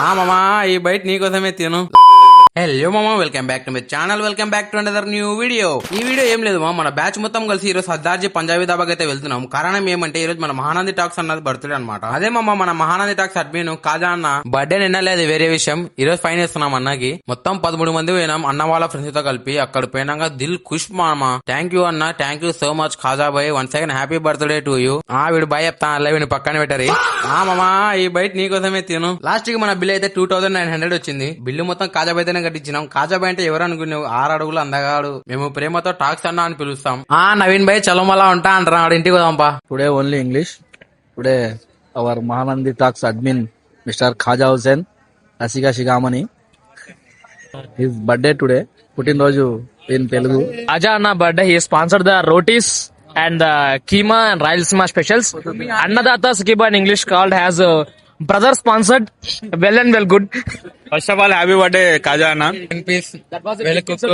మామా ఈ బయట నీకోసమే తిను. హలో మామా, welcome back to my channel, welcome back to another new video. ఈ వీడియో ఏం లేదు మన బ్యాచ్ మొత్తం కలిసి ఈరోజు సర్దార్జీ పంజాబీ దాబాకి అయితే వెళ్తున్నాం. కారణం ఏమంటే ఈ రోజు మన మహానంది టాక్స్ అన్నది బర్త్డే అనమాట. అదే మామ మన మహానంది టాక్స్ అడ్మిన్ కాజా అన్న బర్త్డే నిన్న లేదు, వేరే విషయం. ఈ రోజు ఫైన్ ఇస్తున్నాం అన్నకి. మొత్తం 13 మంది పోయినాం అన్న వాళ్ళ ఫ్రెండ్స్ తో కలిపి. అక్కడ పోయినాక దిల్ ఖుష్ మామ. థ్యాంక్ యూ అన్న, thank you so much Khaja బాయ్. One second happy birthday to you. వీడు బాయ్ చెప్తా అలా వీడిని పక్కన పెట్టరి. మామా ఈ బయట నీకోసమే తిను. లాస్ట్ కి మన బిల్ అయితే 2900 వచ్చింది. బిల్లు మొత్తం కాజా బాయ్తోనే కట్టించినాం. కాజా బాయ్ అంటే ఎవరు అనుకున్నావు, 6 అడుగులు అందగాడు. మేము ప్రేమతో టాక్స్ అన్నా అని పిలుస్తాం. నవీన్ భాయ్ చలమలా ఉంటా అంటారు, ఇంటికి పోదాంపా. Today only English. Today our Mahanandi Talks admin Mr. Khaja Hussain Rasika Shigamani. His birthday today. Putin Roju in Telugu. Aja Anna birthday. He sponsored the rotis and the keema and Rayalaseema specials. Annadata Sakiba in English called as brother sponsored. Well and well good. First of all, happy birthday, Kaja Anna. In peace. Well cooked.